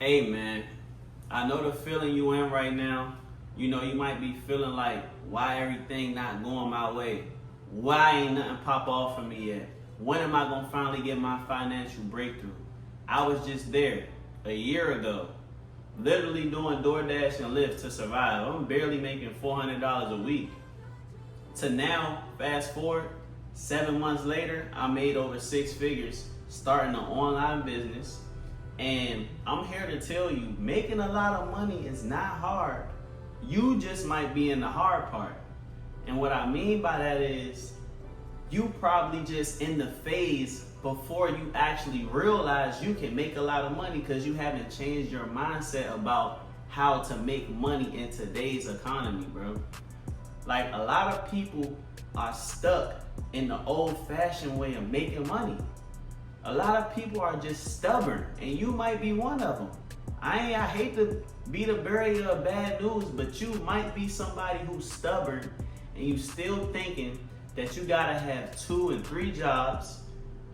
Hey man, I know the feeling you in right now. You know, you might be feeling like, why everything not going my way? Why ain't nothing pop off for me yet? When am I gonna finally get my financial breakthrough? I was just there a year ago, literally doing DoorDash and Lyft to survive. I'm barely making $400 a week. To now, fast forward, 7 months later, I made over six figures starting an online business. And I'm here to tell you, making a lot of money is not hard. You just might be in the hard part. And what I mean by that is, you probably just in the phase before you actually realize you can make a lot of money because you haven't changed your mindset about how to make money in today's economy, bro. Like, a lot of people are stuck in the old-fashioned way of making money. A lot of people are just stubborn, and you might be one of them. I hate to be the bearer of bad news, but you might be somebody who's stubborn and you still thinking that you gotta have 2 and 3 jobs,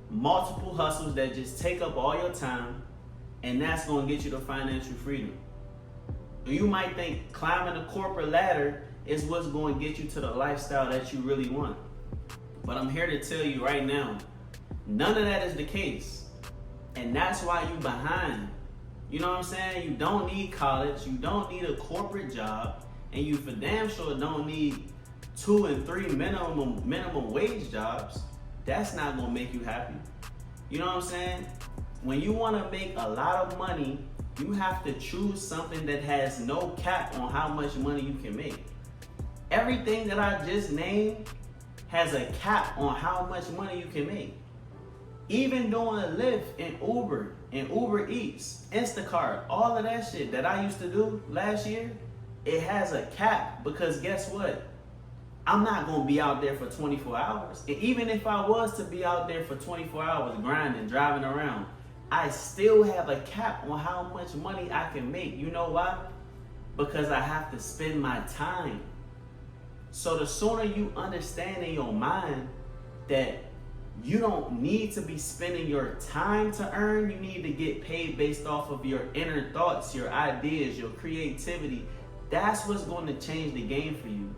multiple hustles that just take up all your time, and that's gonna get you to financial freedom. You might think climbing the corporate ladder is what's going to get you to the lifestyle that you really want. But I'm here to tell you right now, none of that is the case. And that's why you behind. You know what I'm saying? You don't need college, you don't need a corporate job, and you for damn sure don't need 2 and 3 minimum wage jobs. That's not gonna make you happy. You know what I'm saying? When you wanna make a lot of money, you have to choose something that has no cap on how much money you can make. Everything that I just named has a cap on how much money you can make. Even doing Lyft and Uber Eats, Instacart, all of that shit that I used to do last year, it has a cap because guess what? I'm not gonna be out there for 24 hours. And even if I was to be out there for 24 hours grinding, driving around, I still have a cap on how much money I can make. You know why? Because I have to spend my time. So the sooner you understand in your mind that you don't need to be spending your time to earn, you need to get paid based off of your inner thoughts, your ideas, your creativity. That's what's going to change the game for you.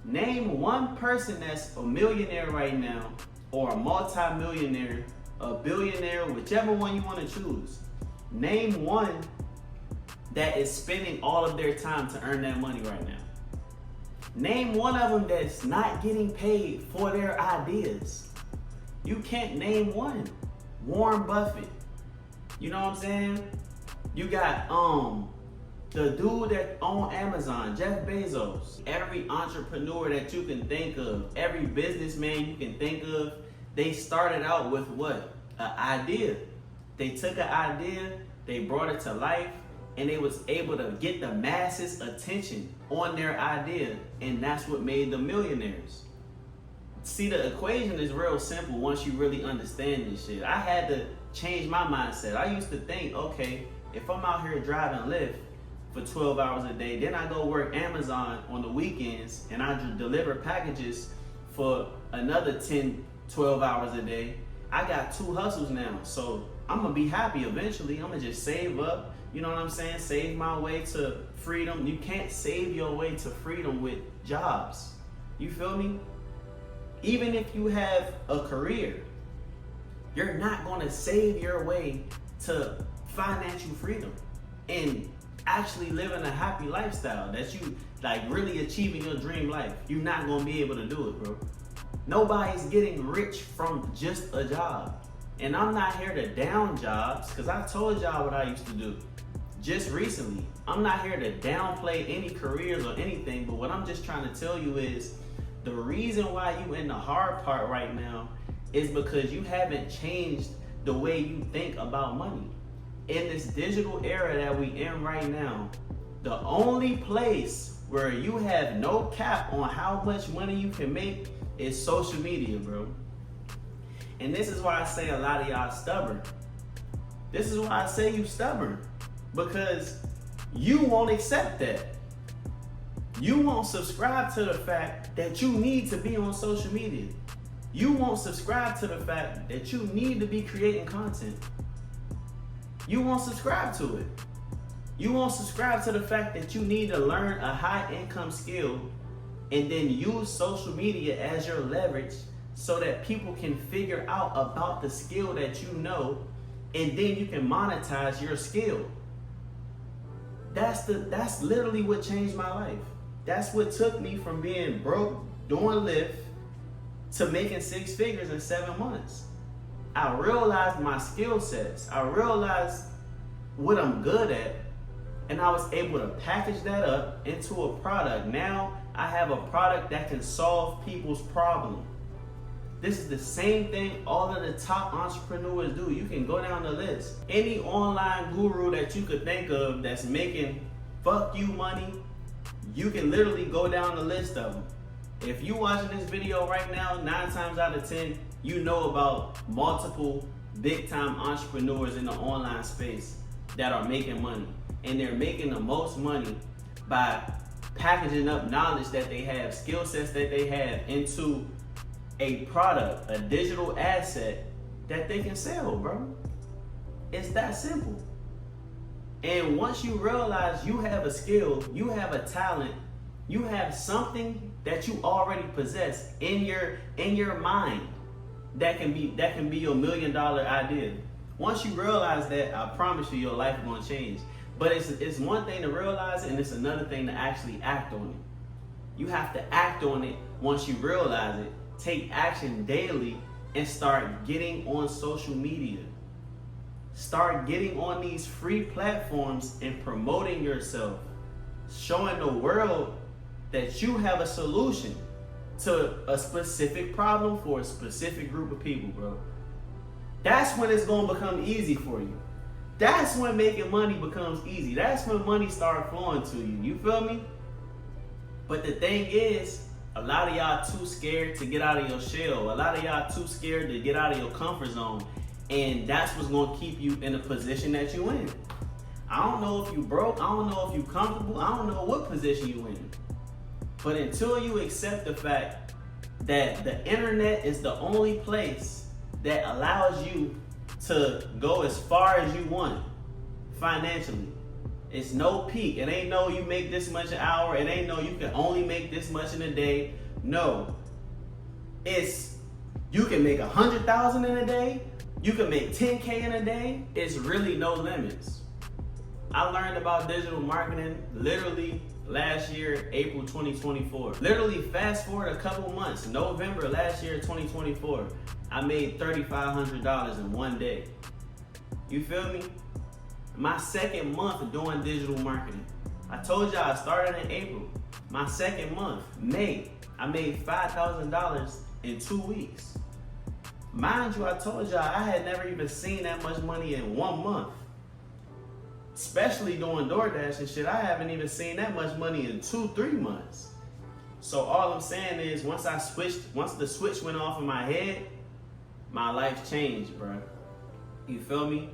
Name one person that's a millionaire right now, or a multi-millionaire, a billionaire, whichever one you want to choose. Name one that is spending all of their time to earn that money right now. Name one of them that's not getting paid for their ideas. You can't name one. Warren Buffett. You know what I'm saying? You got the dude that owns Amazon, Jeff Bezos. Every entrepreneur that you can think of, every businessman you can think of, they started out with what? An idea. They took an idea, they brought it to life, and they was able to get the masses' attention on their idea, and that's what made them millionaires. See, the equation is real simple once you really understand this shit. I had to change my mindset. I used to think, okay, if I'm out here driving Lyft for 12 hours a day, then I go work Amazon on the weekends, and I deliver packages for another 10, 12 hours a day. I got 2 hustles now, so I'm gonna be happy eventually. I'm gonna just save up. You know what I'm saying? Save my way to freedom. You can't save your way to freedom with jobs. You feel me? Even if you have a career, you're not gonna save your way to financial freedom and actually living a happy lifestyle that you like really achieving your dream life. You're not gonna be able to do it, bro. Nobody's getting rich from just a job. And I'm not here to down jobs, because I told y'all what I used to do just recently. I'm not here to downplay any careers or anything, but what I'm just trying to tell you is the reason why you in the hard part right now is because you haven't changed the way you think about money. In this digital era that we in right now, the only place where you have no cap on how much money you can make is social media, bro. And this is why I say a lot of y'all stubborn. This is why I say you stubborn. Because you won't accept that. You won't subscribe to the fact that you need to be on social media. You won't subscribe to the fact that you need to be creating content. You won't subscribe to it. You won't subscribe to the fact that you need to learn a high income skill and then use social media as your leverage so that people can figure out about the skill that you know, and then you can monetize your skill. That's literally what changed my life. That's what took me from being broke doing Lyft to making 6 figures in 7 months. I realized my skill sets. I realized what I'm good at, and I was able to package that up into a product. Now I have a product that can solve people's problem. This is the same thing all of the top entrepreneurs do. You can go down the list. Any online guru that you could think of that's making fuck you money, you can literally go down the list of them. If you watching this video right now, 9 times out of 10, you know about multiple big time entrepreneurs in the online space that are making money. And they're making the most money by packaging up knowledge that they have, skill sets that they have into a product, a digital asset that they can sell, bro. It's that simple. And once you realize you have a skill, you have a talent, you have something that you already possess in your mind that can be your $1 million idea. Once you realize that, I promise you, your life is gonna change. But it's one thing to realize it, and it's another thing to actually act on it. You have to act on it once you realize it. Take action daily and start getting on social media. Start getting on these free platforms and promoting yourself. Showing the world that you have a solution to a specific problem for a specific group of people, bro. That's when it's gonna become easy for you. That's when making money becomes easy. That's when money starts flowing to you. You feel me? But the thing is, a lot of y'all too scared to get out of your shell. A lot of y'all too scared to get out of your comfort zone. And that's what's gonna keep you in the position that you in. I don't know if you broke, I don't know if you comfortable, I don't know what position you in. But until you accept the fact that the internet is the only place that allows you to go as far as you want financially. It's no peak. It ain't no you make this much an hour. It ain't no you can only make this much in a day. No. It's you can make 100,000 in a day. You can make 10K in a day. It's really no limits. I learned about digital marketing literally last year, April 2024. Literally fast forward a couple months, November last year, 2024, I made $3,500 in one day. You feel me? My second month doing digital marketing. I told y'all I started in April. My second month, May, I made $5,000 in 2 weeks. Mind you, I told y'all I had never even seen that much money in 1 month. Especially doing DoorDash and shit, I haven't even seen that much money in 2-3 months. So all I'm saying is once the switch went off in my head, my life changed, bro. You feel me?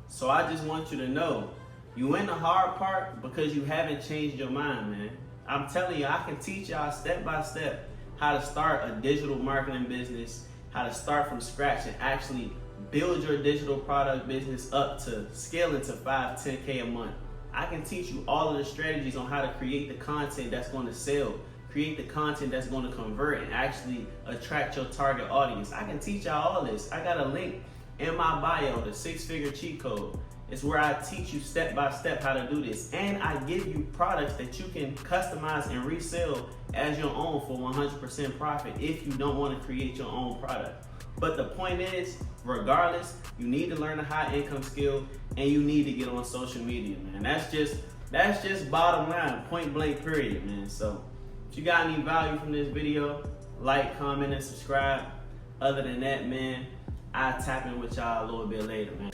So I just want you to know, you in the hard part because you haven't changed your mind, man. I'm telling you, I can teach y'all step by step how to start a digital marketing business, how to start from scratch and actually build your digital product business up to scaling to 5-10K a month. I can teach you all of the strategies on how to create the content that's going to sell, create the content that's going to convert and actually attract your target audience. I can teach y'all all this. I got a link in my bio, the 6-figure cheat code. It's where I teach you step by step how to do this. And I give you products that you can customize and resell as your own for 100% profit if you don't want to create your own product. But the point is, regardless, you need to learn a high income skill and you need to get on social media, man. That's just bottom line, point blank period, man. So if you got any value from this video, like, comment, and subscribe. Other than that, man, I'll tap in with y'all a little bit later, man.